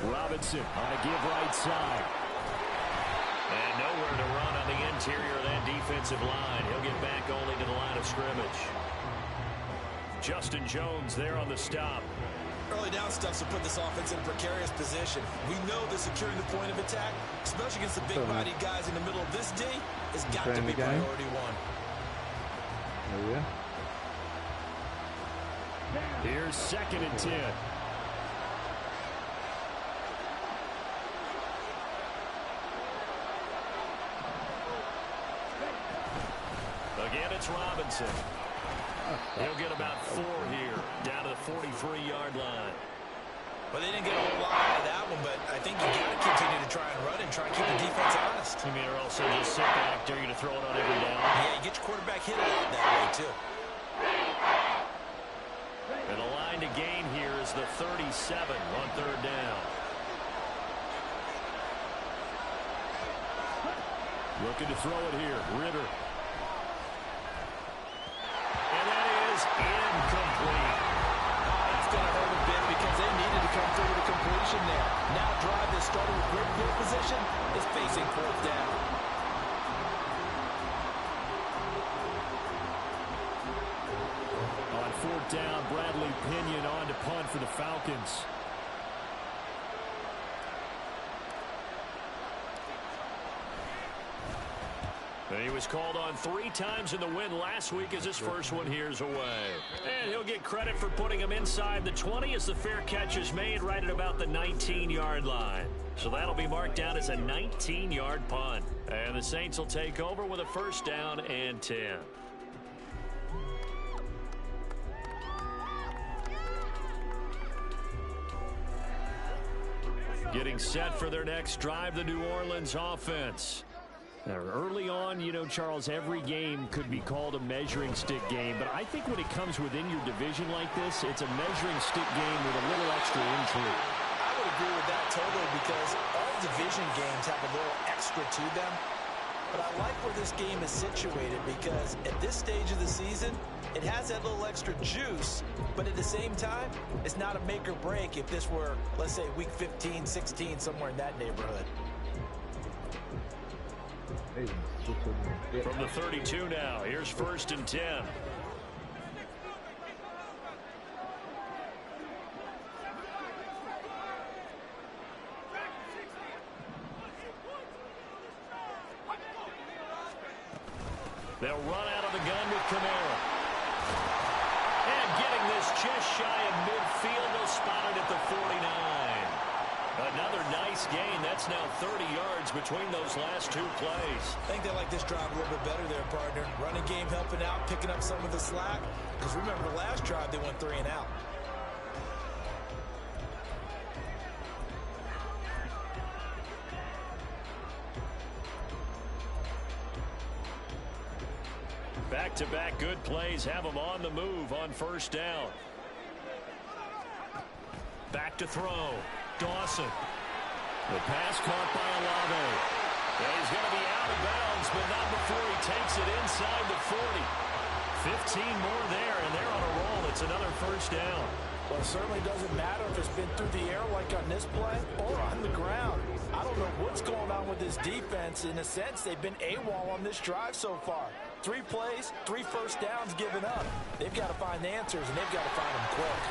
Robinson on a give right side. And nowhere to run on the interior of that defensive line. He'll get back only to the line of scrimmage. Justin Jones there on the stop. Early down stuff to put this offense in a precarious position. We know that securing the point of attack, especially against the big-bodied guys in the middle of this D, has got to be priority one. Oh, yeah. Here's 2nd and 10. Again, it's Robinson. He'll get about 4 here, down to the 43-yard line. Well, they didn't get a whole lot out of that one, but I think you got to continue to try and run and try and keep the defense honest. You mean, or else they'll just sit back, dare you to throw it on every down? Yeah, you get your quarterback hit a lot that way, too. And the line to gain here is the 37 on 3rd down. Looking to throw it here, Ritter. And that is incomplete. That's going to hurt a bit because they needed to come through with a completion there. Now a drive that started with great field position is facing 4th down. On 4th down, Bradley Pinion on to punt for the Falcons. And he was called on 3 times in the win last week as his first one here's away. And he'll get credit for putting him inside the 20 as the fair catch is made right at about the 19-yard line. So that'll be marked down as a 19-yard punt. And the Saints will take over with a 1st down and 10. Getting set for their next drive, the New Orleans offense. Now, early on, you know, Charles, every game could be called a measuring stick game, but I think when it comes within your division like this, it's a measuring stick game with a little extra intrigue. I would agree with that totally because all division games have a little extra to them. But I like where this game is situated because at this stage of the season, it has that little extra juice, but at the same time, it's not a make or break if this were, let's say, week 15, 16, somewhere in that neighborhood. From the 32 now, here's 1st and 10. They'll run out of the gun with Kamara. And getting this just shy of midfield, they'll spot it at the 49. Another nice gain. That's now 30 yards between those last 2 plays. I think they like this drive a little bit better there, partner. Running game helping out, picking up some of the slack. Because remember, the last drive, they went 3 and out. Back-to-back good plays have them on the move on 1st down. Back to throw. Dawson. The pass caught by Olave. And he's going to be out of bounds, but not before he takes it inside the 40. 15 more there, and they're on a roll. It's another 1st down. Well, it certainly doesn't matter if it's been through the air like on this play or on the ground. I don't know what's going on with this defense. In a sense, they've been AWOL on this drive so far. 3 plays, 3 1st downs given up. They've got to find answers, and they've got to find them quick.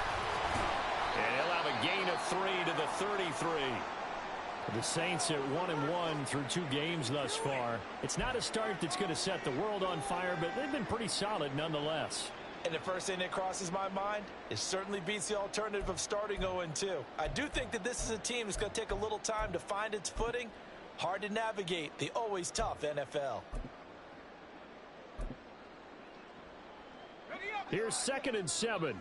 And he'll have a gain of 3 to the 33. The Saints at 1-1 through 2 games thus far. It's not a start that's going to set the world on fire, but they've been pretty solid nonetheless. And the first thing that crosses my mind, it certainly beats the alternative of starting 0-2. I do think that this is a team that's going to take a little time to find its footing. Hard to navigate the always tough NFL. Here's 2nd and 7.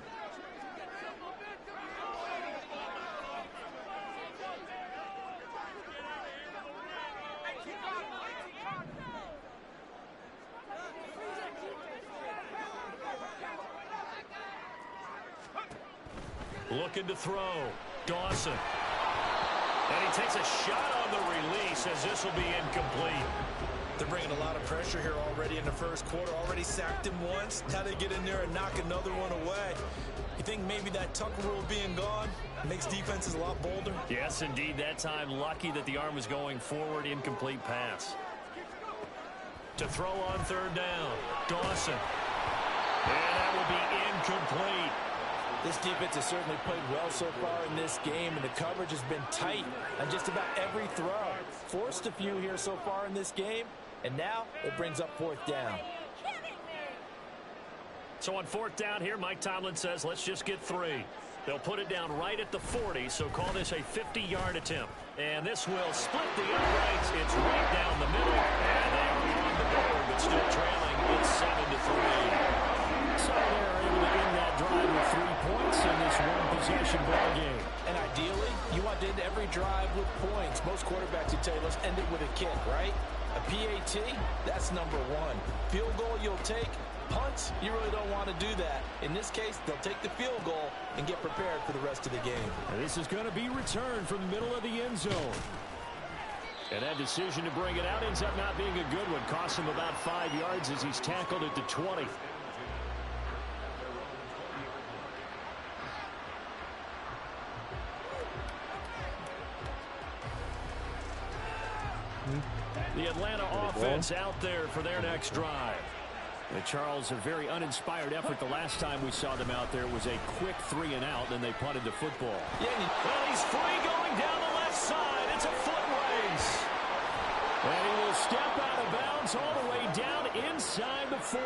looking to throw. Dawson. And he takes a shot on the release as this will be incomplete. They're bringing a lot of pressure here already in the first quarter. Already sacked him once. Now they get in there and knock another one away. You think maybe that Tucker rule being gone makes defenses a lot bolder? Yes, indeed. That time, lucky that the arm was going forward. Incomplete pass. To throw on third down. Dawson. And that will be incomplete. This defense has certainly played well so far in this game, and the coverage has been tight on just about every throw. Forced a few here so far in this game, and now it brings up fourth down. So on fourth down here, Mike Tomlin says, let's just get 3. They'll put it down right at the 40, so call this a 50-yard attempt. And this will split the uprights. It's right down the middle, and they are on the board, but still trailing. It's 7-3. So they're able to end that drive with 3 points in this one-possession ball game. And ideally, you want to end every drive with points. Most quarterbacks would tell you, let's end it with a kick, right? A PAT, that's number 1. Field goal you'll take. Punts, you really don't want to do that. In this case, they'll take the field goal and get prepared for the rest of the game. And this is going to be returned from the middle of the end zone. And that decision to bring it out ends up not being a good one. Costs him about 5 yards as he's tackled at the 20. The Atlanta offense out there for their next drive. And Charles, a very uninspired effort the last time we saw them out there. It was a quick 3 and out, and they punted the football. Yeah, well, he's free going down the left side. It's a foot race. And he will step out of bounds all the way down inside the 40.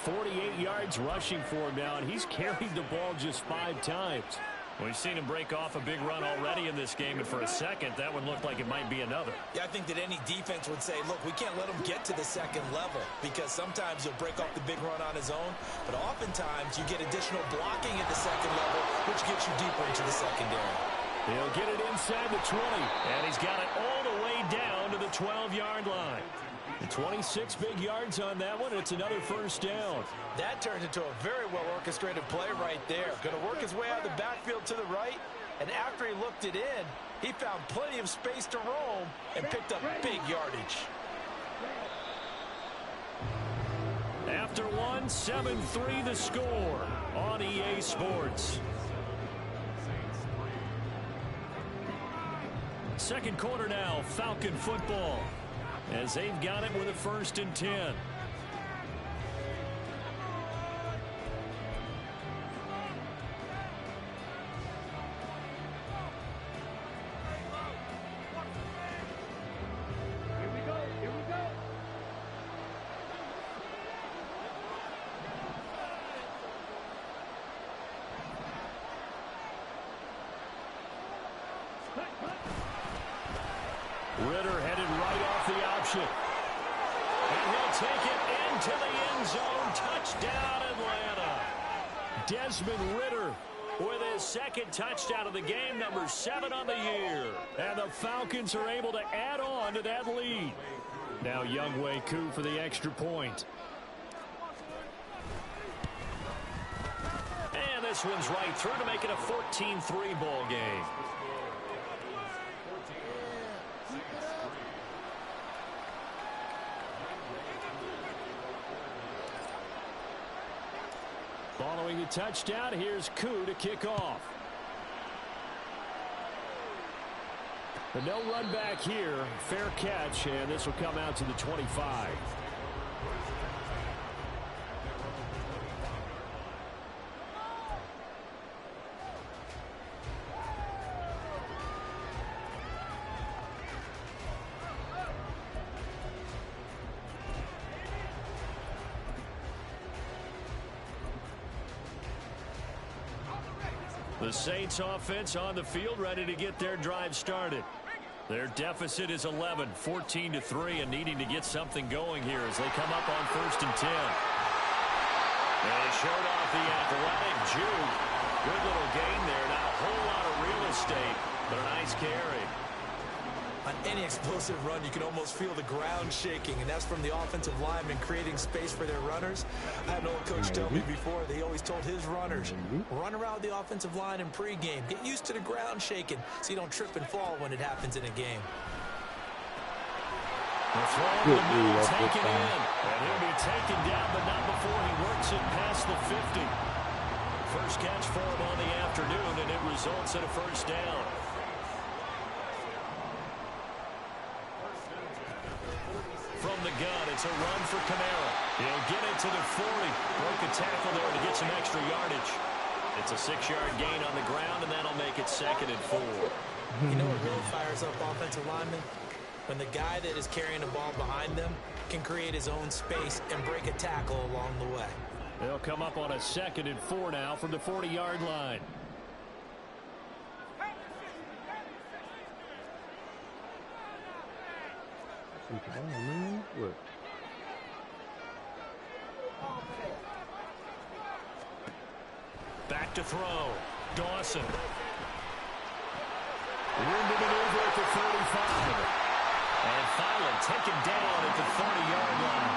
48 yards rushing for him now, and he's carried the ball just 5 times. We've seen him break off a big run already in this game, and for a second, that one looked like it might be another. Yeah, I think that any defense would say, look, we can't let him get to the second level, because sometimes he'll break off the big run on his own, but oftentimes you get additional blocking at the second level, which gets you deeper into the secondary. He'll get it inside the 20, and he's got it all the way down to the 12-yard line. 26 big yards on that one. It's another first down. That turned into a very well-orchestrated play right there. Going to work his way out of the backfield to the right, and after he looked it in, he found plenty of space to roam and picked up big yardage. After one, 7-3 the score on EA Sports. Second quarter now, Falcon football, as they've got it with a 1st and 10. Ritter headed right off the option. And he'll take it into the end zone. Touchdown, Atlanta. Desmond Ritter with his 2nd touchdown of the game, number 7 on the year. And the Falcons are able to add on to that lead. Now Younghoe Koo for the extra point. And this one's right through to make it a 14-3 ball game. Following the touchdown, here's Koo to kick off. But no run back here. Fair catch, and this will come out to the 25. The Saints offense on the field, ready to get their drive started. Their deficit is 11, 14-3, and needing to get something going here as they come up on 1st and 10. They showed off the athletic Jude. Good little gain there. Not a whole lot of real estate, but a nice carry. On any explosive run, you can almost feel the ground shaking, and that's from the offensive linemen creating space for their runners. I had an old coach tell me before, they always told his runners, run around the offensive line in pregame. Get used to the ground shaking so you don't trip and fall when it happens in a game. The throw in the middle, taken in. And he'll be taken down, but not before he works it past the 50. First catch for him on the afternoon, and it results in a first down. From the gun, it's a run for Kamara. He'll get it to the 40. Broke a tackle there to get some extra yardage. It's a 6-yard gain on the ground, and that'll make it 2nd and 4. You know what really fires up offensive linemen? When the guy that is carrying the ball behind them can create his own space and break a tackle along the way. They'll come up on a 2nd and 4 now from the 40-yard line. Back to throw. Dawson. Room to maneuver at the 35. And Thielen taken down at the 30-yard line.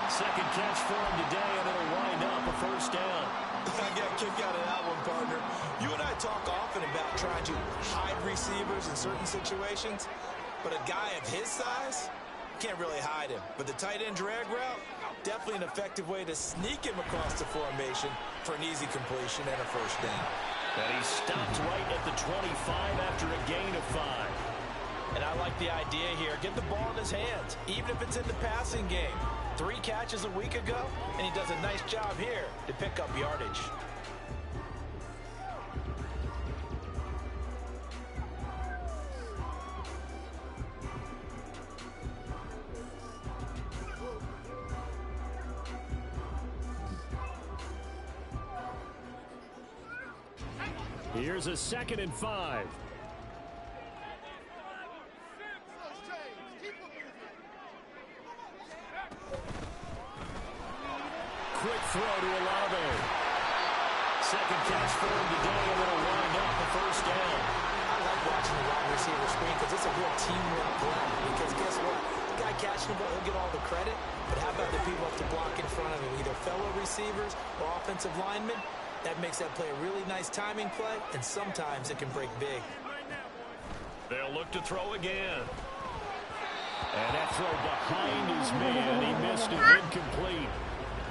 2nd catch for him today, and it'll wind up a first down. I got a kick out of that one, partner. You and I talk often about trying to hide receivers in certain situations, but a guy of his size can't really hide him. But the tight end drag route, definitely an effective way to sneak him across the formation for an easy completion and a first down. And he stopped right at the 25 after a gain of 5. And I like the idea here. Get the ball in his hands, even if it's in the passing game. 3 catches a week ago, and he does a nice job here to pick up yardage. Here's a 2nd and 5. Quick throw to Olave. 2nd catch for him today, and it'll wind up a first down. I like watching the wide receiver screen because it's a real teamwork play. Because guess what? The guy catching the ball, he'll get all the credit. But how about the people up to block in front of him, either fellow receivers or offensive linemen? That makes that play a really nice timing play, and sometimes it can break big. They'll look to throw again. And that throw behind his man. He missed it, incomplete.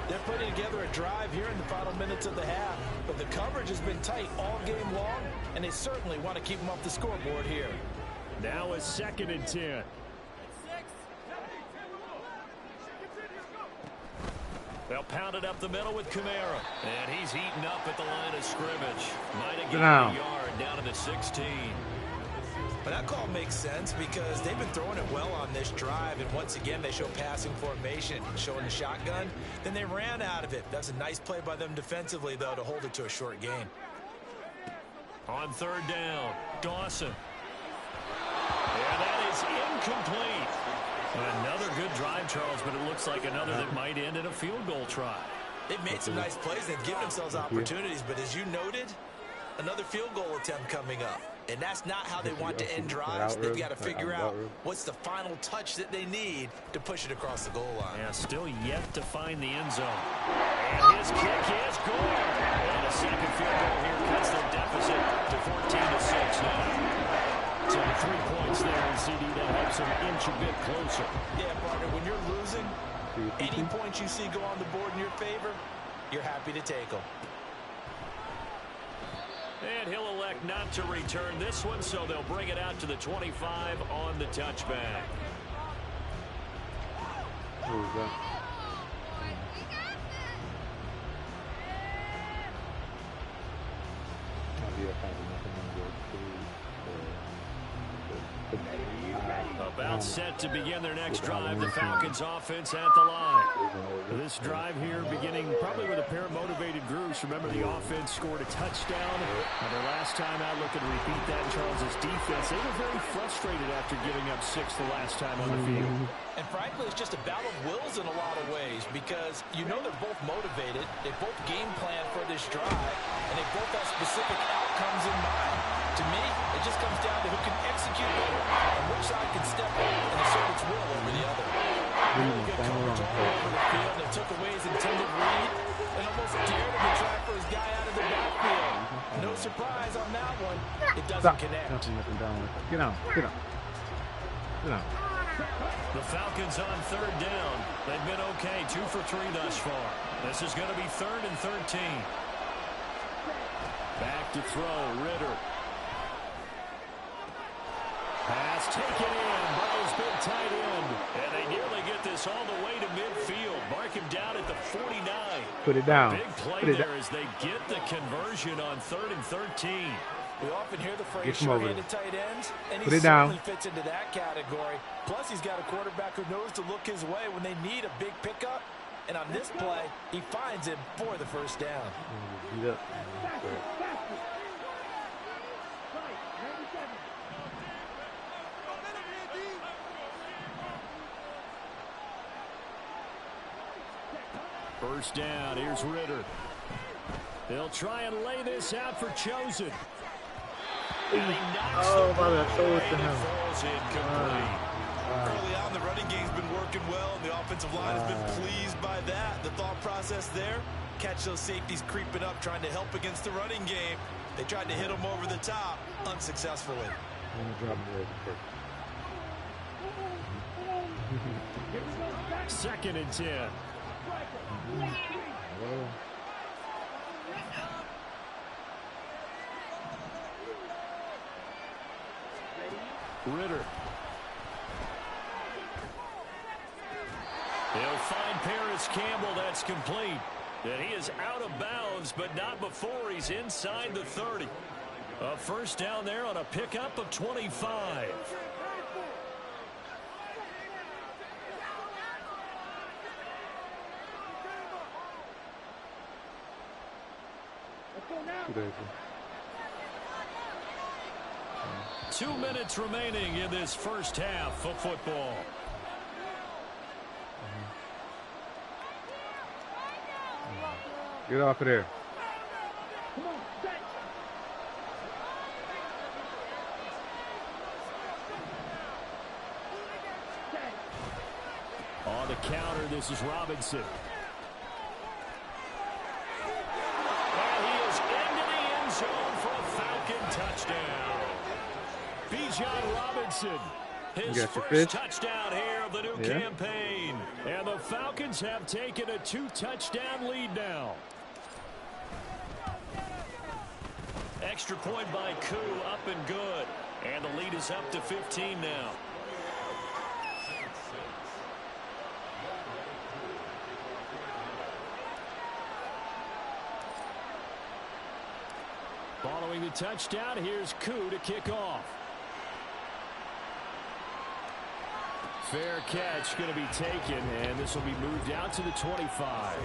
They're putting together a drive here in the final minutes of the half, but the coverage has been tight all game long, and they certainly want to keep them off the scoreboard here. Now a 2nd and 10. They'll pound it up the middle with Kamara. And he's eaten up at the line of scrimmage. Might have gained a yard down to the 16. But that call makes sense because they've been throwing it well on this drive, and once again they show passing formation, showing the shotgun. Then they ran out of it. That's a nice play by them defensively, though, to hold it to a short game. On 3rd down, Dawson. And that is incomplete. Another good drive, Charles, but it looks like another that might end in a field goal try. They've made some nice plays. They've given themselves opportunities, but as you noted, another field goal attempt coming up. And that's not how they want to end drives. They've got to figure out what's the final touch that they need to push it across the goal line. Yeah, still yet to find the end zone. And his kick is good. And a 2nd field goal here cuts their deficit to 14-6 now. So 3 points there, and CD that helps them inch a bit closer. Yeah, partner, when you're losing, any points you see go on the board in your favor, you're happy to take them. And he'll elect not to return this one, so they'll bring it out to the 25 on the touchback. What was that? About set to begin their next drive, the Falcons offense at the line. This drive here beginning probably with a pair of motivated groups. Remember, the offense scored a touchdown. The last time out, looking to repeat that in Charles' defense. They were very frustrated after giving up 6 the last time on the field. And frankly, it's just a battle of wills in a lot of ways because you know they're both motivated. They both game plan for this drive, and they both have specific outcomes in mind. To me, it just comes down to who can execute better and which side doesn't connect. Get down. Get down. Get down. The Falcons on third down. They've been okay, 2 for 3 thus far. This is going to be 3rd and 13. Back to throw, Ritter. Pass taken in by his big tight end. And they nearly get this all the way to midfield. Mark him down at the 49. Put it down. Big play there as they get the conversion on 3rd and 13. We often hear the phrase short-handed tight ends, and he certainly fits into that category. Plus, he's got a quarterback who knows to look his way when they need a big pickup. And on this play, he finds him for the first down. First down, here's Ritter. They'll try and lay this out for Chosen. And he knocks the ball away and it falls incomplete. Early on, the running game's been working well, and the offensive line has been pleased by that. The thought process there, catch those safeties creeping up, trying to help against the running game. They tried to hit them over the top, unsuccessfully. 2nd and 10. Ritter. They'll find Paris Campbell. That's complete. And he is out of bounds, but not before he's inside the 30. A first down there on a pickup of 25. Good. 2 minutes remaining in this first half of football. Get off of there. On the counter, this is Robinson. And he is into the end zone for a Falcon touchdown. Bijan Robinson, his first touchdown here of the new campaign. And the Falcons have taken a 2-touchdown lead now. Extra point by Koo, up and good. And the lead is up to 15 now. Following the touchdown, here's Koo to kick off. Fair catch going to be taken, and this will be moved out to the 25.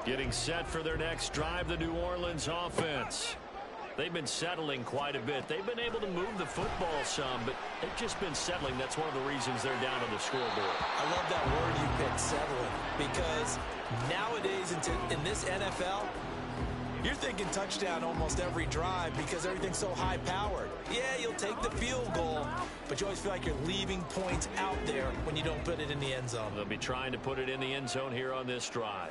Getting set for their next drive, the New Orleans offense. They've been settling quite a bit. They've been able to move the football some, but they've just been settling. That's one of the reasons they're down on the scoreboard. I love that word you picked, settling, because nowadays in this NFL, you're thinking touchdown almost every drive because everything's so high-powered. Yeah, you'll take the field goal, but you always feel like you're leaving points out there when you don't put it in the end zone. They'll be trying to put it in the end zone here on this drive.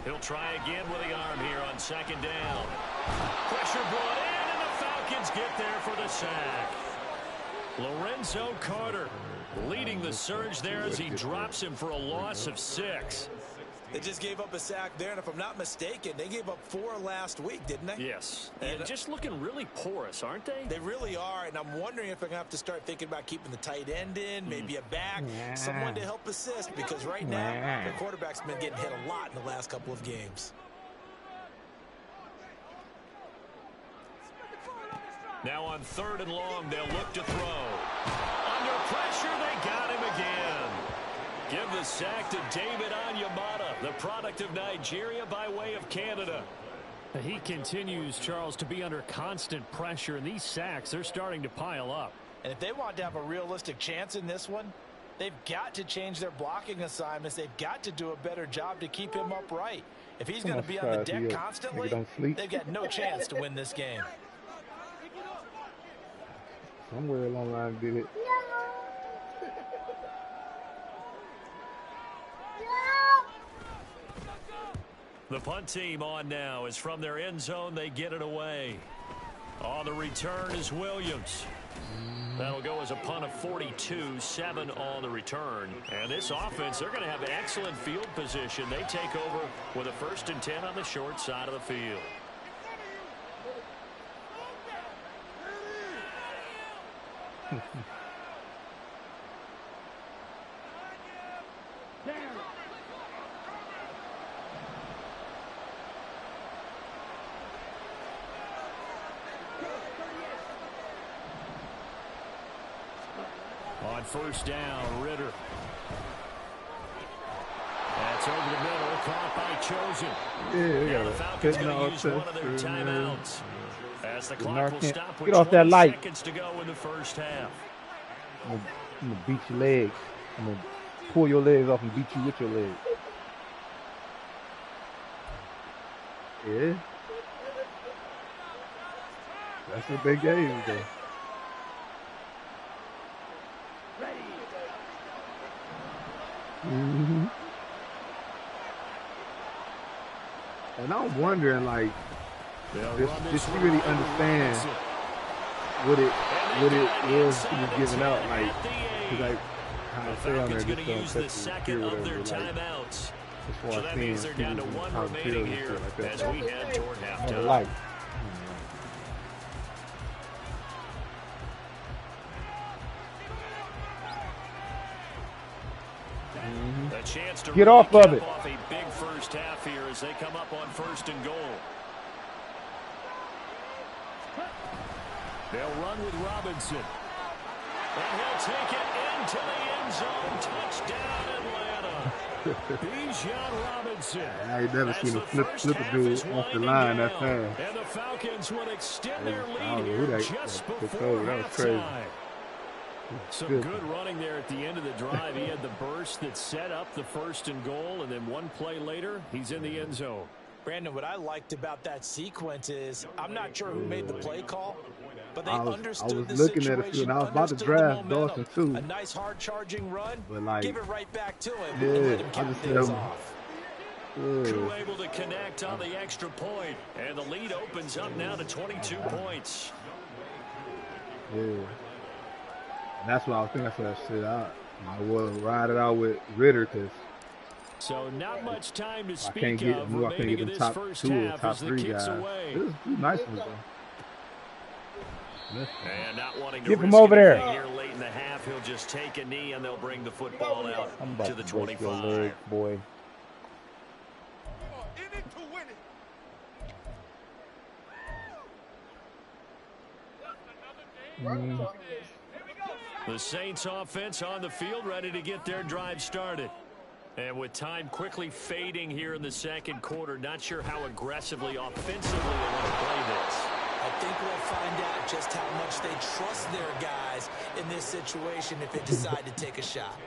He'll try again with the arm here on 2nd down. Pressure brought in, and the Falcons get there for the sack. Lorenzo Carter leading the surge there as he drops him for a loss of 6. They just gave up a sack there, and if I'm not mistaken, they gave up 4 last week, didn't they? Yes, and just looking really porous, aren't they? They really are, and I'm wondering if they're going to have to start thinking about keeping the tight end in, maybe a back, someone to help assist, because right now, the quarterback's been getting hit a lot in the last couple of games. Now on 3rd and long, they'll look to throw. Under pressure, they got him again. Give the sack to David Onyemata, the product of Nigeria by way of Canada. He continues, Charles, to be under constant pressure, and these sacks, they're starting to pile up. And if they want to have a realistic chance in this one, they've got to change their blocking assignments. They've got to do a better job to keep him upright. If he's going to be on the deck constantly, they've got no chance to win this game. Somewhere along the line did it. The punt team on now is from their end zone. They get it away. On the return is Williams. That'll go as a punt of 42, 7 on the return. And this offense, they're going to have excellent field position. They take over with a 1st and 10 on the short side of the field. On 1st down, Ritter. That's over the middle, caught by Chosen. Yeah, the Falcons going to use one of their timeouts. As the clock will stop with get off that 20 light. seconds to go in the 1st half. I'm gonna beat your legs. I'm gonna pull your legs off and beat you with your legs. Yeah. That's what they gave me, though. And I'm wondering, like, did she really understand what it was she was giving out? Like, like how I say on there, going to use the second of their timeouts. So that means they're down to 1 remaining here as we head toward halftime. A chance to get off of it. Off a big 1st half here as they come up on 1st and goal. They'll run with Robinson. And he'll take it into the end zone. Touchdown, Atlanta. Bijan Robinson. I ain't never seen a flip a dude off the line that fast. And the Falcons will extend their lead here just before that was crazy. Some good running there at the end of the drive. He had the burst that set up the 1st and goal, and then one play later, he's in the end zone. Brandon, what I liked about that sequence is I'm not sure who made the play call, but they understood the situation. I was looking at it, and I was about to draft Dawson, too. A nice hard-charging run, but like, give it right back to him. Yeah, and let him count things off. Crew able to connect on the extra point, and the lead opens up now to 22 points. Yeah. And that's what I was thinking. That's what I said. I will ride it out with Ritter because so not much time to speak I can't get of them top 2 or top 3 guys. Away. This is 2 nice ones though. And not wanting to Get him over there. Here late in the half, he'll just take a knee and they'll bring the football out to the 25. Leg, boy. The Saints offense on the field, ready to get their drive started. And with time quickly fading here in the 2nd quarter, not sure how aggressively, offensively they want to play this. I think we'll find out just how much they trust their guys in this situation if they decide to take a shot.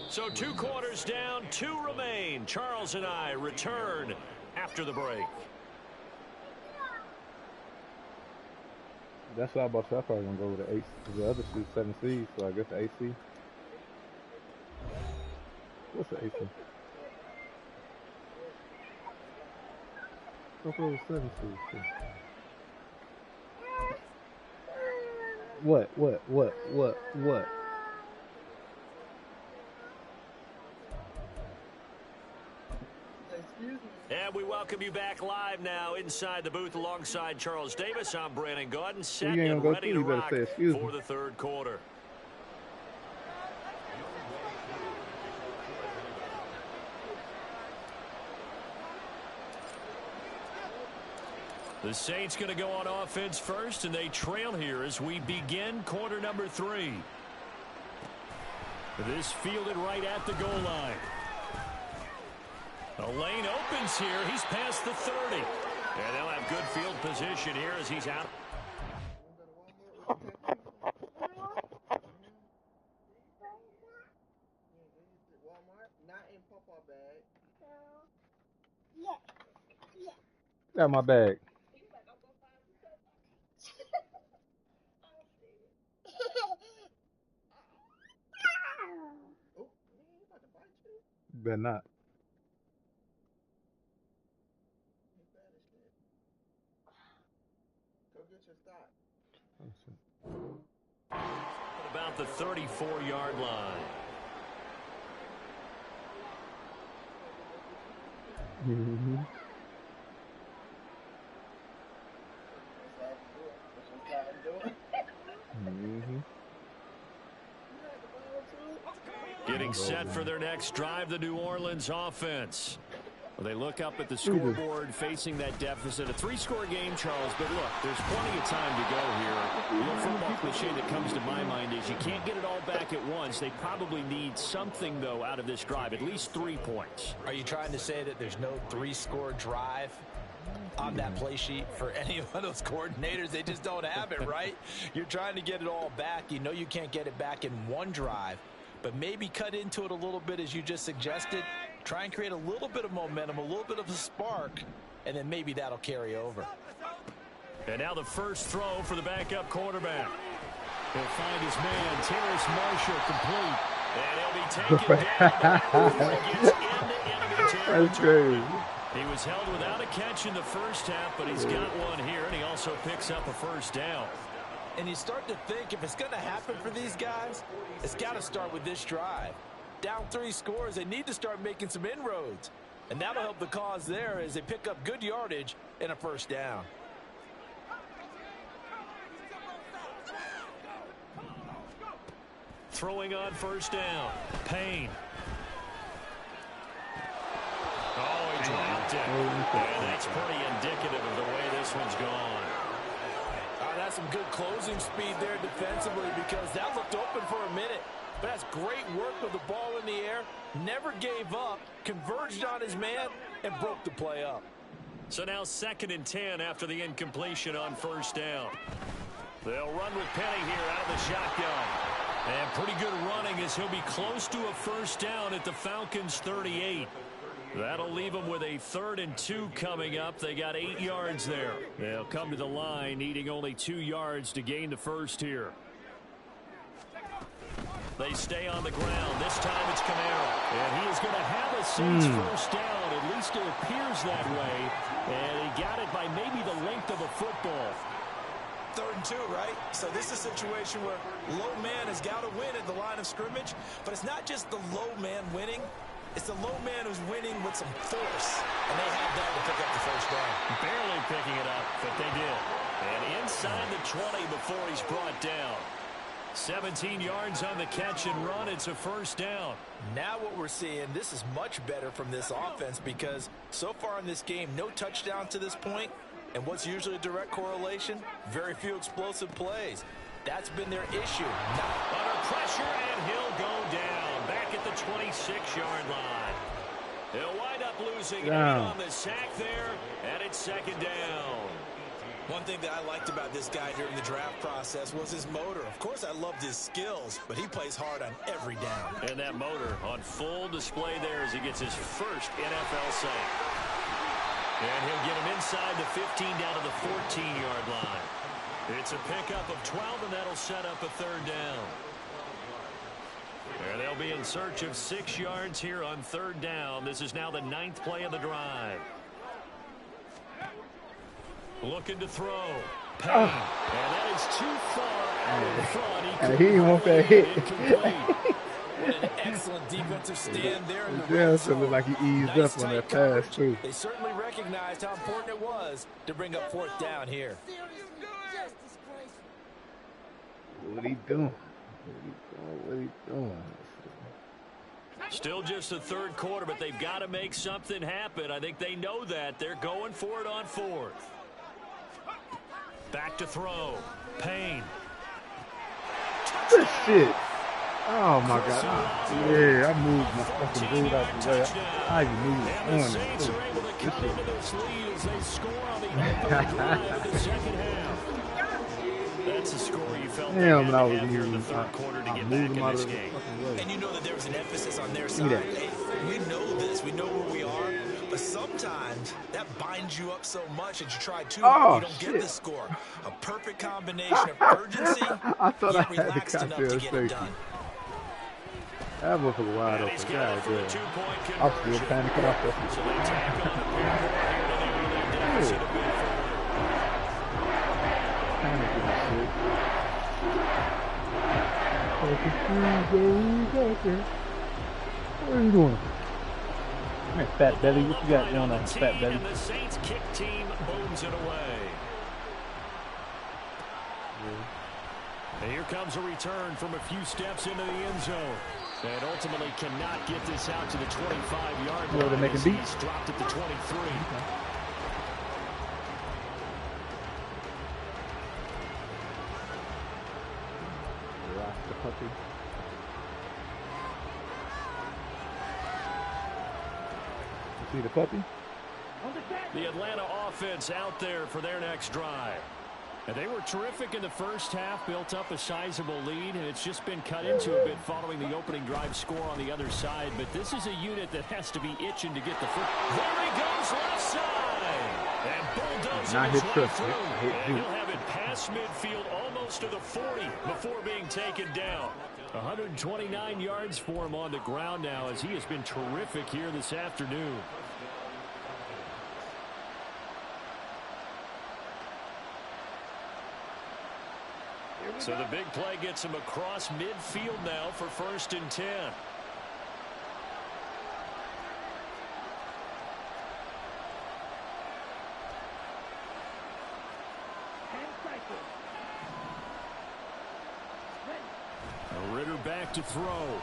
So 2 quarters down, 2 remain. Charles and I return after the break. That's what I about to say. I'm probably going to go with the 8. The other shoe's 7C, so I guess the AC. What's the AC? Go for the 7C. What? And we welcome you back live now inside the booth alongside Charles Davis. I'm Brandon Gordon, set and ready to rock for the 3rd quarter. The Saints going to go on offense first, and they trail here as we begin quarter number 3. This fielded right at the goal line. The lane opens here. He's past the 30. And they'll have good field position here as he's out. Got my bag. Better not. About the 34-yard line. Mm-hmm. Mm-hmm. Getting set for their next drive, the New Orleans offense. Well, they look up at the scoreboard facing that deficit. A 3-score game, Charles, but look, there's plenty of time to go here. The old football cliche that comes to my mind is you can't get it all back at once. They probably need something, though, out of this drive, at least 3 points. Are you trying to say that there's no 3-score drive on that play sheet for any one of those coordinators? They just don't have it, right? You're trying to get it all back. You know you can't get it back in one drive, but maybe cut into it a little bit as you just suggested. Try and create a little bit of momentum, a little bit of a spark, and then maybe that'll carry over. And now the first throw for the backup quarterback. He'll find his man, Terrace Marshall, complete. And he'll be taken down before he gets into enemy territory. That's crazy. He was held without a catch in the first half, but he's got one here, and he also picks up a first down. And you start to think if it's going to happen for these guys, it's got to start with this drive. Down 3 scores, they need to start making some inroads. And that'll help the cause there as they pick up good yardage and a first down. Throwing on first down. Payne. Oh, he dropped it. And that's pretty indicative of the way this one's gone. That's some good closing speed there defensively because that looked open for a minute. But that's great work with the ball in the air. Never gave up, converged on his man, and broke the play up. So now 2nd and 10 after the incompletion on first down. They'll run with Penny here out of the shotgun. And pretty good running as he'll be close to a first down at the Falcons' 38. That'll leave them with a 3rd and 2 coming up. They got 8 yards there. They'll come to the line needing only 2 yards to gain the first here. They stay on the ground. This time it's Kamara. And he is going to have a Saints first down. At least it appears that way. And he got it by maybe the length of a football. 3rd and 2, right? So this is a situation where low man has got to win at the line of scrimmage. But it's not just the low man winning. It's the low man who's winning with some force. And they have that to pick up the first down. Barely picking it up, but they did. And inside the 20 before he's brought down. 17 yards on the catch and run. It's a first down. Now what we're seeing, this is much better from this offense because so far in this game, no touchdown to this point. And what's usually a direct correlation? Very few explosive plays. That's been their issue. Under pressure, and he'll go down. Back at the 26-yard line. He'll wind up losing 8 on the sack there, and it's 2nd down. One thing that I liked about this guy during the draft process was his motor. Of course, I loved his skills, but he plays hard on every down. And that motor on full display there as he gets his first NFL sack. And he'll get him inside the 15 down to the 14-yard line. It's a pickup of 12, and that'll set up a 3rd down. And they'll be in search of 6 yards here on 3rd down. This is now the 9th play of the drive. Looking to throw. Payne. And that is too far out in front. And he didn't want that hit. What an excellent defensive stand there. Yeah, it looked like he eased up on that pass, too. They certainly recognized how important it was to bring up 4th down here. What he doing? What he doing? Still just the 3rd quarter, but they've got to make something happen. I think they know that. They're going for it on 4th. Back to throw. Payne. Good shit. Oh my God. Yeah, I moved my fucking dude out the way. I even moved the corner. That's a score you felt damn, I was here in the moving. third quarter to I get moved back him in out this of the game. fucking way. And you know that there was an emphasis on their side. Hey, we know this. We know where we are. But sometimes that binds you up so much that you try too hard, you don't get the score. A perfect combination of urgency, I thought I yet had to relaxed catch enough to that get it safety. done. That motherfucker wide open. God damn. I'm still panicking off that. Panicking and shit. What are you doing? Come here, fat belly. What you got going on, fat belly? The Saints kick team owns it away. And here comes a return from a few steps into the end zone. And ultimately cannot get this out to the 25-yard line. They're making beats. He's dropped at the 23. The puppy. You see the puppy? The Atlanta offense out there for their next drive. And they were terrific in the first half, built up a sizable lead, and it's just been cut into a bit following the opening drive score on the other side. But this is a unit that has to be itching to get the foot. There he goes left side. And bulldozing his way through. And he'll have it past midfield almost to the 40 before being taken down. 129 yards for him on the ground now as he has been terrific here this afternoon. So the big play gets him across midfield now for 1st and 10. Ritter back to throw.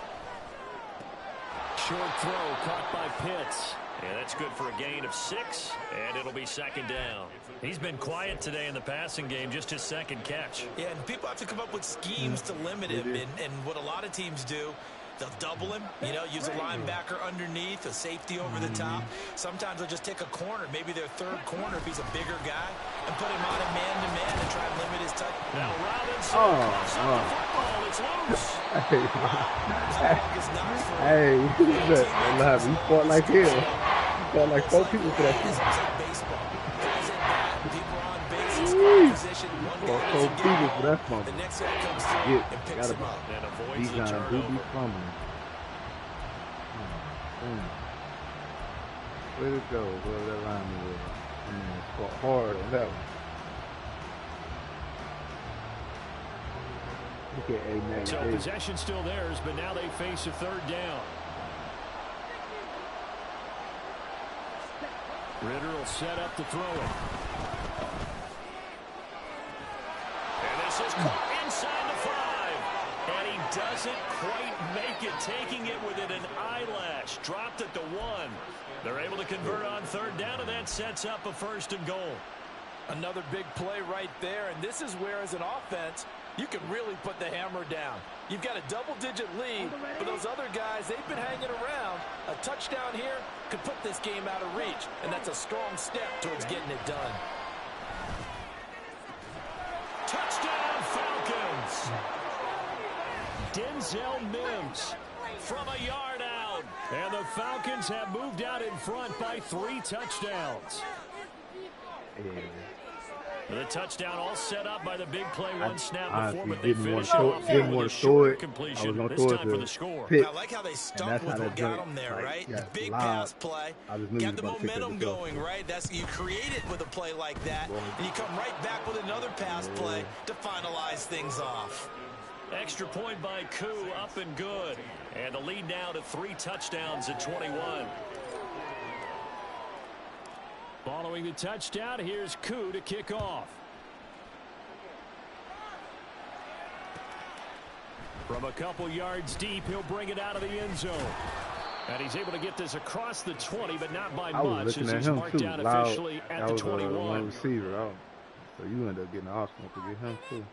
Short throw caught by Pitts. And that's good for a gain of 6, and it'll be 2nd down. He's been quiet today in the passing game, just his 2nd catch. Yeah, and people have to come up with schemes to limit him, and what a lot of teams do, they'll double him, you know, use a linebacker underneath, a safety over the top. Sometimes they'll just take a corner, maybe their 3rd corner if he's a bigger guy, and put him on a man-to-man and try and limit his touch. Now Robinson pops up the football. It's loose. Hey, he fought like hell. He fought like 4 people for that shit. Fought 4 people for that fumble. Gotta be. These guys do be fumbling. Where'd it go? Where that lineman was? I mean, it's fought hard on that one. Look at A-Man. So possession still theirs, but now they face a 3rd down. Ritter will set up to throw it. And this is caught inside the 5. And he doesn't quite make it, taking it within an eyelash. Dropped at the 1. They're able to convert on 3rd down, and that sets up a 1st and goal. Another big play right there, and this is where, as an offense, you can really put the hammer down. You've got a double-digit lead, but those other guys, they've been hanging around. A touchdown here could put this game out of reach, and that's a strong step towards getting it done. Touchdown, Falcons! Denzel Mims from a yard out. And the Falcons have moved out in front by 3 touchdowns. The touchdown all set up by the big play, one snap before, but they finish it off with a short completion, this time for the score. I like how they stuck with what got them there, right? The big pass play, got the momentum going, right? You create it with a play like that, and you come right back with another pass play to finalize things off. Extra point by Koo, up and good. And the lead now to 3 touchdowns at 21. Following the touchdown, here's Koo to kick off. From a couple yards deep, he'll bring it out of the end zone. And he's able to get this across the 20, but not by much, as he's marked down officially at the 21. Receiver, so you end up getting the option to get him too.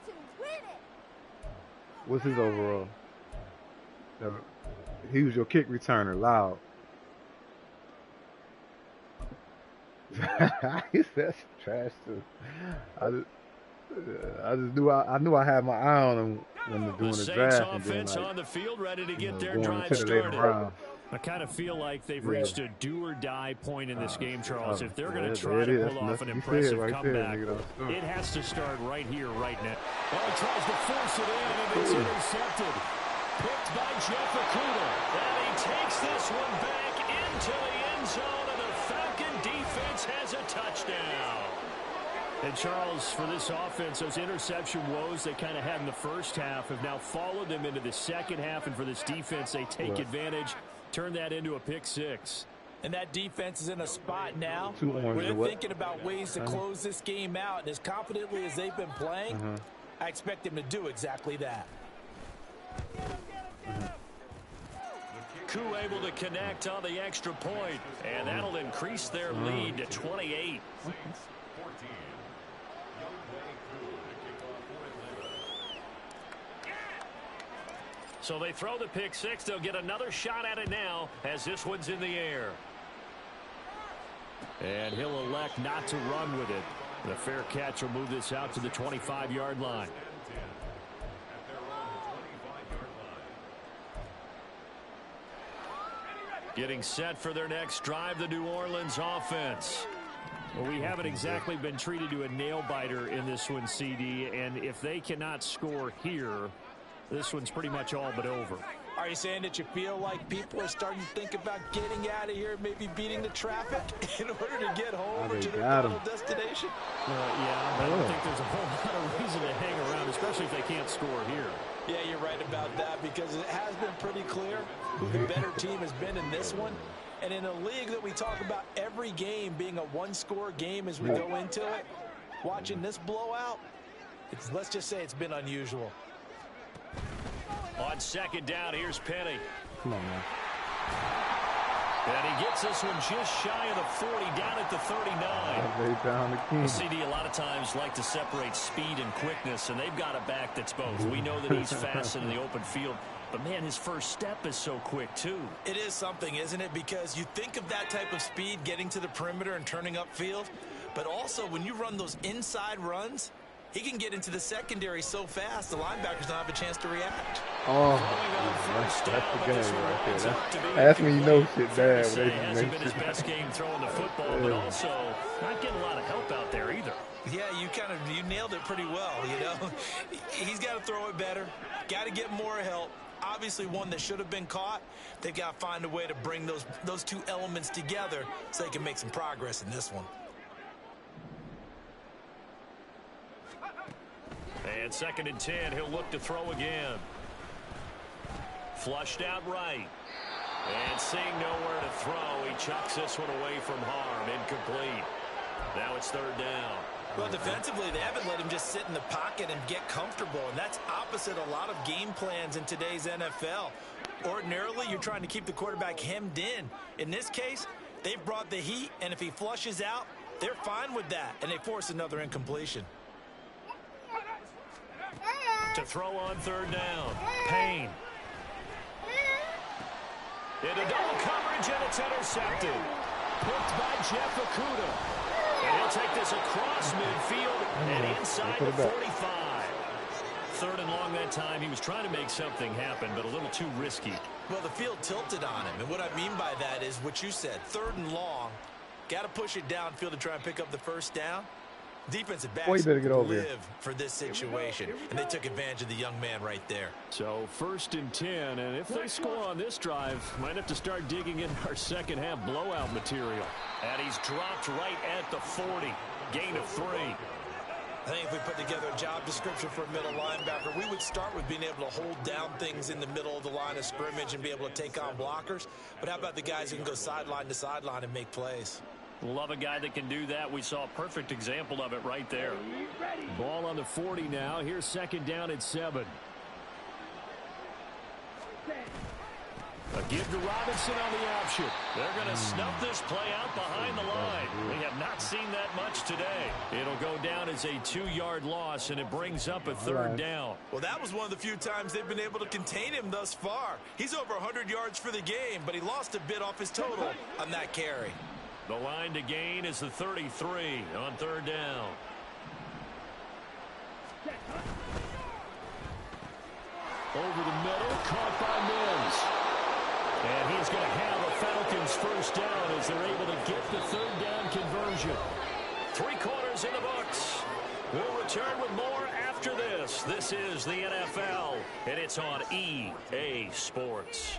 What's his overall? He was your kick returner, loud. That's trash too. I just knew I knew I had my eye on him when they're doing the draft. Offense on the field, ready to get their drive the started. I kind of feel like they've reached a do-or-die point in this game, Charles. If they're going to try to pull off an impressive comeback, it has to start right here, right now. Well, he tries to force it in, and it's intercepted. Picked by Jeff Okudah. And he takes this one back into the end zone, and the Falcon defense has a touchdown. And, Charles, for this offense, those interception woes they kind of had in the first half have now followed them into the second half. And for this defense, they take advantage, turn that into a pick six. And that defense is in a spot now where they're thinking about ways to close this game out. And as confidently as they've been playing, I expect them to do exactly that. Koo able to connect on the extra point, and that'll increase their lead to 28. So they throw the pick six. They'll get another shot at it now as this one's in the air. And he'll elect not to run with it. The fair catch will move this out to the 25-yard line. Getting set for their next drive, the New Orleans offense. Well, we haven't exactly been treated to a nail-biter in this one, CD, and if they cannot score here, this one's pretty much all but over. Are you saying that you feel like people are starting to think about getting out of here, maybe beating the traffic in order to get home or to their final destination? Yeah, I don't think there's a whole lot of reason to hang around, especially if they can't score here. Yeah, you're right about that, because it has been pretty clear who the better team has been in this one. And in a league that we talk about every game being a one-score game as we go into it, watching this blowout, let's just say it's been unusual. On second down, here's Penny. Come on, man. And he gets this one just shy of the 40, down at the 39. CD a lot of times like to separate speed and quickness, and they've got a back that's both. We know that he's fast in the open field, but, man, his first step is so quick, too. It is something, isn't it? Because you think of that type of speed getting to the perimeter and turning upfield, but also when you run those inside runs, he can get into the secondary so fast, the linebackers don't have a chance to react. Oh, that's the game right there. That's when you know shit bad. He hasn't been his best game throwing the football, but also not getting a lot of help out there either. Yeah, you nailed it pretty well, you know. He's got to throw it better, got to get more help. Obviously one that should have been caught. They've got to find a way to bring those two elements together so they can make some progress in this one. And 2nd and 10, he'll look to throw again. Flushed out right. And seeing nowhere to throw, he chucks this one away from harm. Incomplete. Now it's 3rd down. Well, defensively, they haven't let him just sit in the pocket and get comfortable, and that's opposite a lot of game plans in today's NFL. Ordinarily, you're trying to keep the quarterback hemmed in. In this case, they've brought the heat, and if he flushes out, they're fine with that, and they force another incompletion. To throw on 3rd down. Payne. Into double coverage, and it's intercepted. Picked by Jeff Okudah. And he'll take this across midfield and inside the 45. 3rd and long that time. He was trying to make something happen, but a little too risky. Well, the field tilted on him, and what I mean by that is what you said. 3rd and long. Got to push it downfield to try and pick up the 1st down. Defensive backs live for this situation, and they took advantage of the young man right there. So 1st and 10, and if they score on this drive, might have to start digging in our second half blowout material. And he's dropped right at the 40. Gain of 3. I think if we put together a job description for a middle linebacker, we would start with being able to hold down things in the middle of the line of scrimmage and be able to take on blockers. But how about the guys who can go sideline to sideline and make plays? Love a guy that can do that. We saw a perfect example of it right there. Ball on the 40 now. Here's 2nd down at 7. A give to Robinson on the option. They're going to snuff this play out behind the line. We have not seen that much today. It'll go down as a 2-yard loss, and it brings up a 3rd down. Well, that was one of the few times they've been able to contain him thus far. He's over 100 yards for the game, but he lost a bit off his total on that carry. The line to gain is the 33 on 3rd down. Over the middle, caught by Mills. And he's going to have a Falcons 1st down as they're able to get the 3rd down conversion. 3 quarters in the books. We'll return with more after this. This is the NFL, and it's on EA Sports.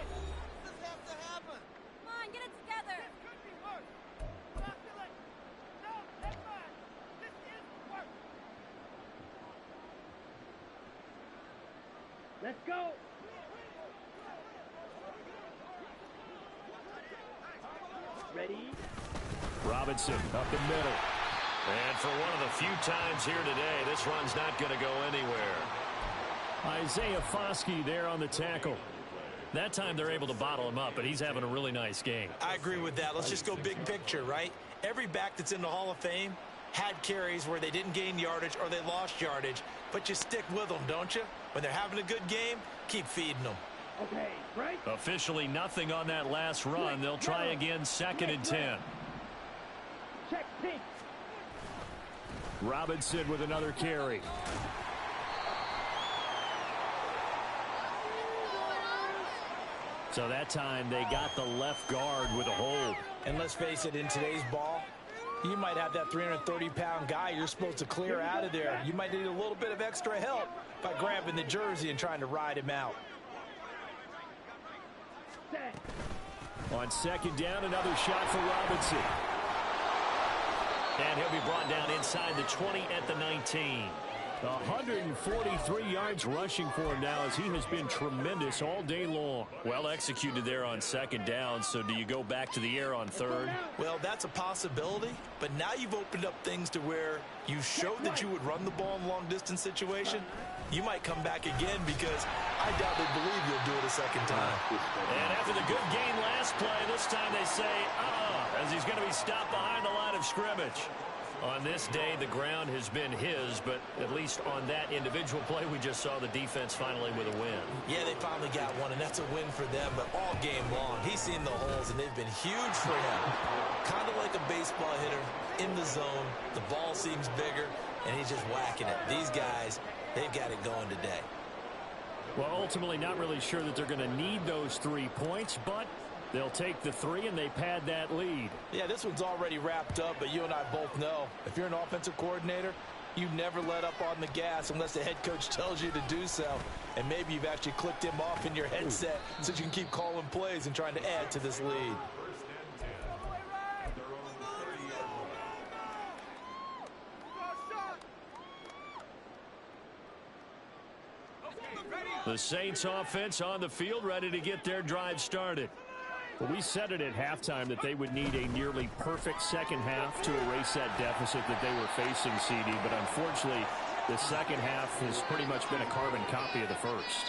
Let's go. Ready? Robinson up the middle. And for one of the few times here today, this run's not going to go anywhere. Isaiah Foskey there on the tackle. That time they're able to bottle him up, but he's having a really nice game. I agree with that. Let's just go big picture, right? Every back that's in the Hall of Fame had carries where they didn't gain yardage or they lost yardage, but you stick with them, don't you? When they're having a good game, keep feeding them. Okay, right? Officially nothing on that last run. They'll try again 2nd and 10. Check pink. Robinson with another carry. So that time they got the left guard with a hold. And let's face it, in today's ball, you might have that 330-pound guy you're supposed to clear out of there. You might need a little bit of extra help by grabbing the jersey and trying to ride him out. On 2nd down, another shot for Robinson. And he'll be brought down inside the 20 at the 19. 143 yards rushing for him now as he has been tremendous all day long. Well executed there on 2nd down, so do you go back to the air on 3rd? Well, that's a possibility, but now you've opened up things to where you showed that you would run the ball in long-distance situation. You might come back again because I doubt they believe you'll do it a 2nd time. And after the good gain last play, this time they say, as he's going to be stopped behind the line of scrimmage. On this day, the ground has been his, but at least on that individual play, we just saw the defense finally with a win. Yeah, they finally got one, and that's a win for them, but all game long, he's seen the holes, and they've been huge for him. Kind of like a baseball hitter in the zone. The ball seems bigger, and he's just whacking it. These guys, they've got it going today. Well, ultimately, not really sure that they're going to need those 3 points, but they'll take the 3 and they pad that lead. Yeah, this one's already wrapped up, but you and I both know if you're an offensive coordinator, you never let up on the gas unless the head coach tells you to do so. And maybe you've actually clicked him off in your headset so you can keep calling plays and trying to add to this lead. The Saints offense on the field, ready to get their drive started. Well, we said it at halftime that they would need a nearly perfect 2nd half to erase that deficit that they were facing, CD. But unfortunately, the 2nd half has pretty much been a carbon copy of the first.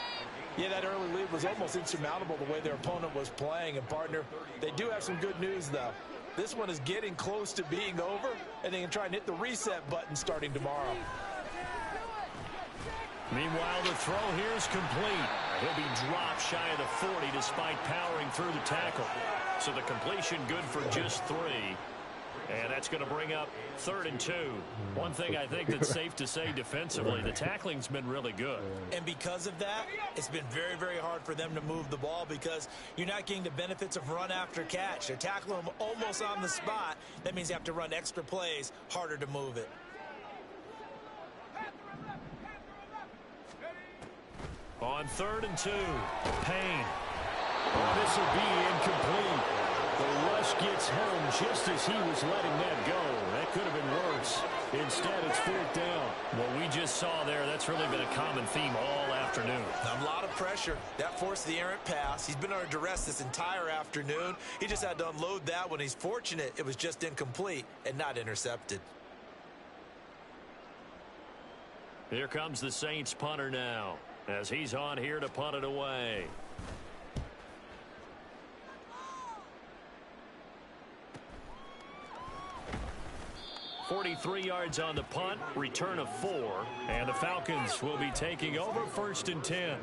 Yeah, that early lead was almost insurmountable the way their opponent was playing. And, partner, they do have some good news, though. This one is getting close to being over, and they can try and hit the reset button starting tomorrow. Meanwhile, the throw here is complete. He'll be dropped shy of the 40 despite powering through the tackle. So the completion good for just 3. And that's going to bring up 3rd and 2. One thing I think that's safe to say defensively, the tackling's been really good. And because of that, it's been very, very hard for them to move the ball because you're not getting the benefits of run after catch. They're tackling them almost on the spot. That means you have to run extra plays, harder to move it. On 3rd and 2, Payne. Oh, this will be incomplete. The rush gets home just as he was letting that go. That could have been worse. Instead, it's 4th down. What we just saw there, that's really been a common theme all afternoon. A lot of pressure. That forced the errant pass. He's been under duress this entire afternoon. He just had to unload that one. He's fortunate it was just incomplete and not intercepted. Here comes the Saints punter now, as he's on here to punt it away. 43 yards on the punt, return of 4, and the Falcons will be taking over 1st and 10.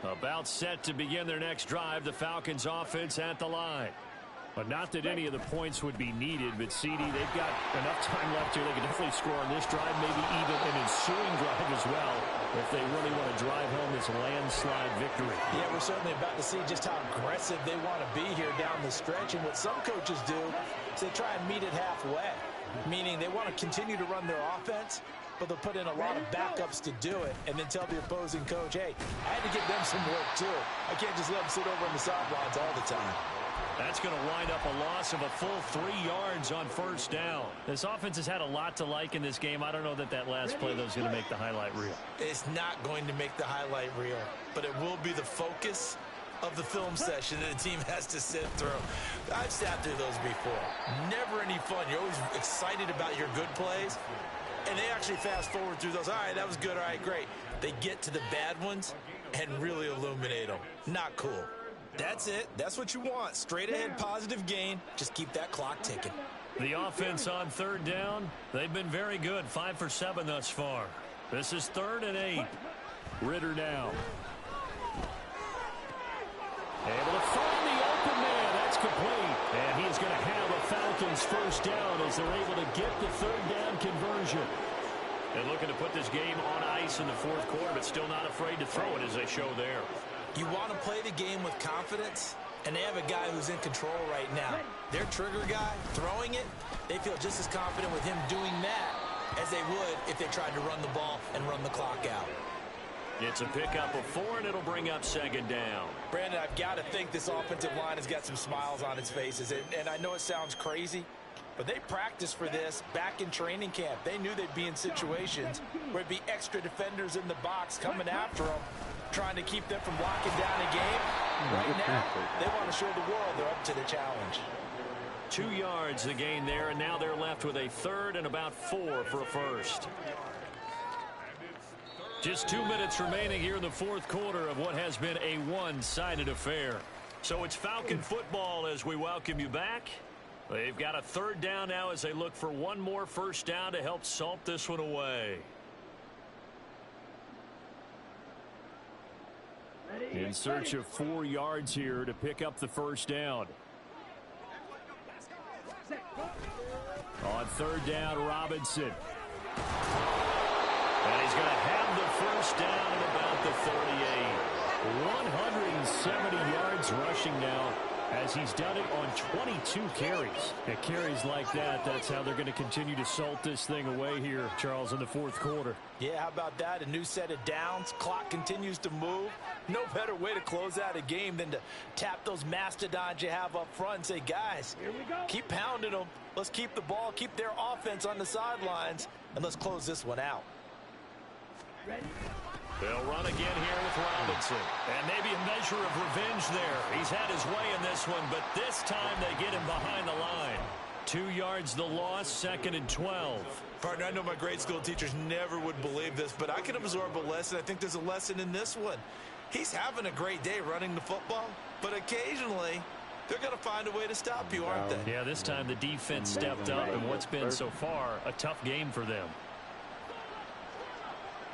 About set to begin their next drive, the Falcons offense at the line. But not that any of the points would be needed, but CD, they've got enough time left here. They can definitely score on this drive, maybe even an ensuing drive as well, if they really want to drive home this landslide victory. Yeah, we're certainly about to see just how aggressive they want to be here down the stretch. And what some coaches do is they try and meet it halfway, meaning they want to continue to run their offense, but they'll put in a lot of backups to do it and then tell the opposing coach, hey, I had to give them some work too. I can't just let them sit over on the sidelines all the time. That's going to wind up a loss of a full 3 yards on 1st down. This offense has had a lot to like in this game. I don't know that last play, though, is going to make the highlight reel. It's not going to make the highlight reel, but it will be the focus of the film session that the team has to sit through. I've sat through those before. Never any fun. You're always excited about your good plays, and they actually fast forward through those. All right, that was good. All right, great. They get to the bad ones and really illuminate them. Not cool. That's it. That's what you want. Straight ahead, positive gain. Just keep that clock ticking. The offense on 3rd down, they've been very good. 5 for 7 thus far. This is 3rd and 8. Ritter now. Able to find the open man. That's complete. And he is going to have a Falcons 1st down as they're able to get the 3rd down conversion. They're looking to put this game on ice in the 4th quarter, but still not afraid to throw it as they show there. You want to play the game with confidence, and they have a guy who's in control right now. Their trigger guy, throwing it, they feel just as confident with him doing that as they would if they tried to run the ball and run the clock out. It's a pickup of 4, and it'll bring up 2nd down. Brandon, I've got to think this offensive line has got some smiles on its faces, and I know it sounds crazy, but they practiced for this back in training camp. They knew they'd be in situations where it'd be extra defenders in the box coming after them, trying to keep them from locking down a game. Right now, they want to show the world they're up to the challenge. 2 yards the gain there, and now they're left with a 3rd and about 4 for a 1st. Just 2 minutes remaining here in the 4th quarter of what has been a one-sided affair. So it's Falcon football as we welcome you back. They've got a 3rd down now as they look for one more 1st down to help salt this one away. In search of 4 yards here to pick up the 1st down. On 3rd down, Robinson. And he's going to have the 1st down at about the 38. 170 yards rushing now as he's done it on 22 carries. At carries like that, that's how they're going to continue to salt this thing away here, Charles, in the 4th quarter. Yeah, how about that? A new set of downs. Clock continues to move. No better way to close out a game than to tap those mastodons you have up front and say, guys, here we go. Keep pounding them. Let's keep the ball, keep their offense on the sidelines, and let's close this one out. Ready? They'll run again here with Robinson. And maybe a measure of revenge there. He's had his way in this one, but this time they get him behind the line. 2 yards the loss, 2nd and 12. Partner, I know my grade school teachers never would believe this, but I can absorb a lesson. I think there's a lesson in this one. He's having a great day running the football, but occasionally they're going to find a way to stop you, aren't they? Yeah, this time the defense stepped up in what's been so far a tough game for them.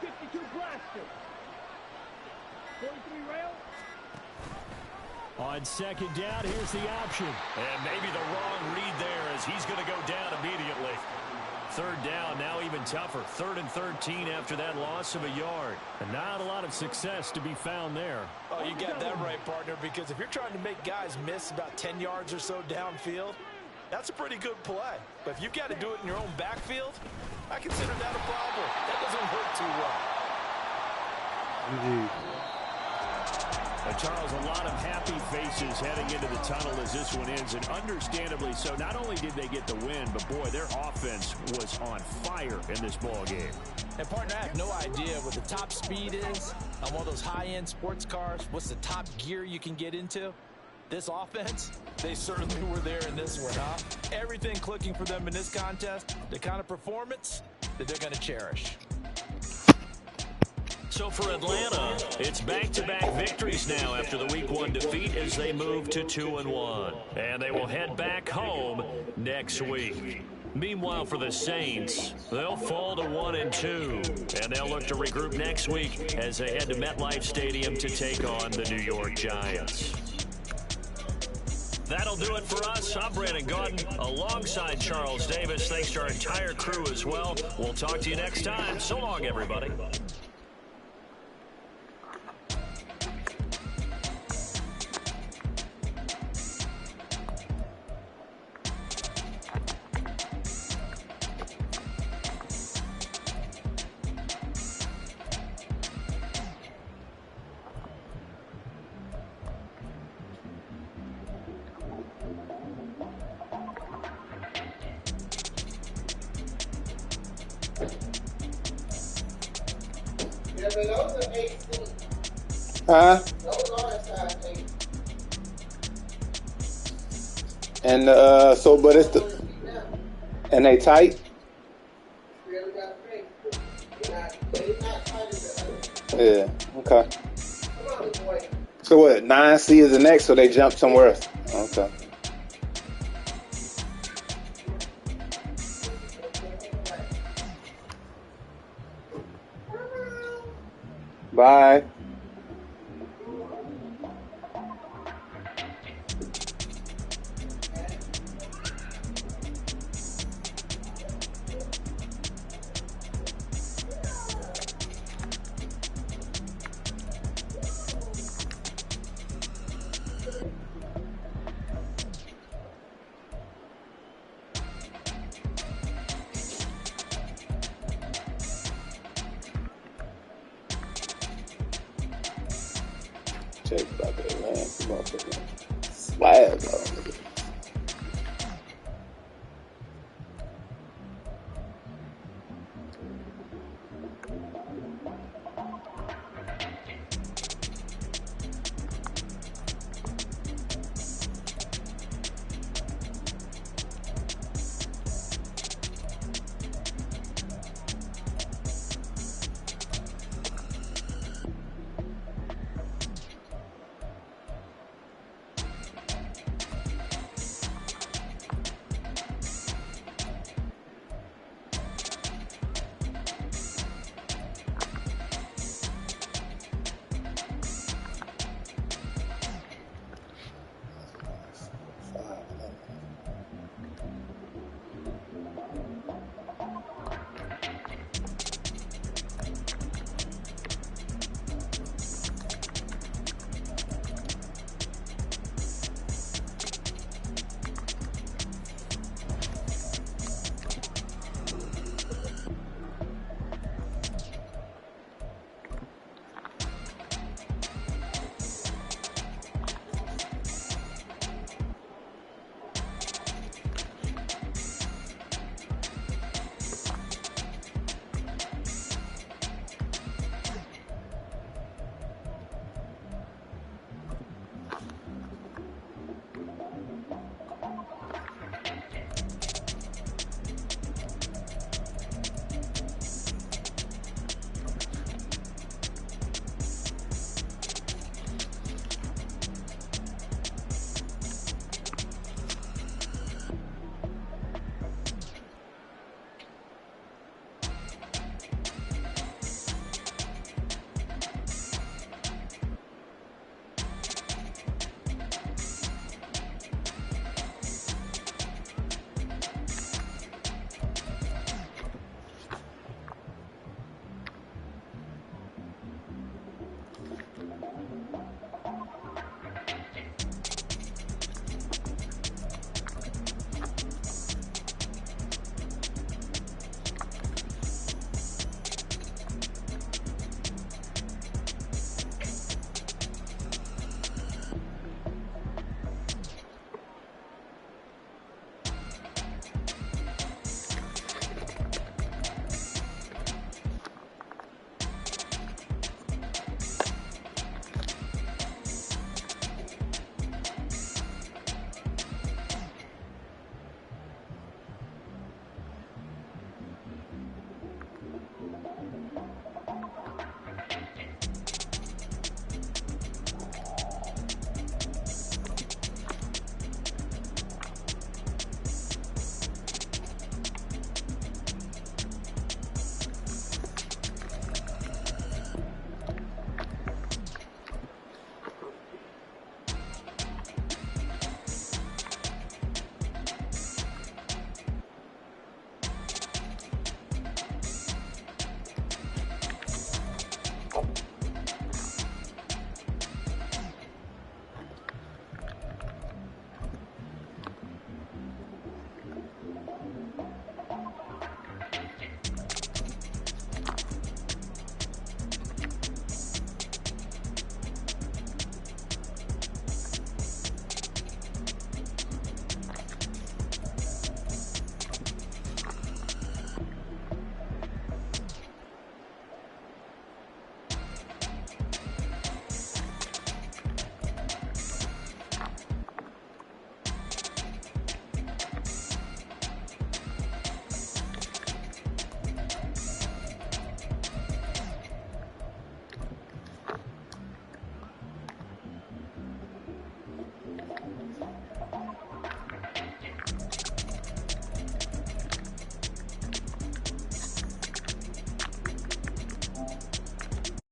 52 blaster. 43 rail. On 2nd down, here's the option. And maybe the wrong read there as he's going to go down immediately. 3rd down, now even tougher. 3rd and 13 after that loss of a yard. And not a lot of success to be found there. Oh, you got that right, partner, because if you're trying to make guys miss about 10 yards or so downfield, that's a pretty good play. But if you've got to do it in your own backfield, I consider that a problem. That doesn't work too well. Charles, a lot of happy faces heading into the tunnel as this one ends, and understandably so. Not only did they get the win, but boy, their offense was on fire in this ball game. And partner, I have no idea what the top speed is on one of those high-end sports cars. What's the top gear you can get into? This offense, they certainly were there in this one, huh? Everything clicking for them in this contest, the kind of performance that they're going to cherish. So for Atlanta, it's back-to-back victories now after the Week 1 defeat as they move to 2-1. And they will head back home next week. Meanwhile, for the Saints, they'll fall to 1-2. And they'll look to regroup next week as they head to MetLife Stadium to take on the New York Giants. That'll do it for us. I'm Brandon Gaudin alongside Charles Davis. Thanks to our entire crew as well. We'll talk to you next time. So long, everybody. Huh? And so, but it's the, and they tight. Yeah. Okay. So what? 9C is the next, so they jump somewhere else. Okay. Bye. Check about that, man. Slab, though.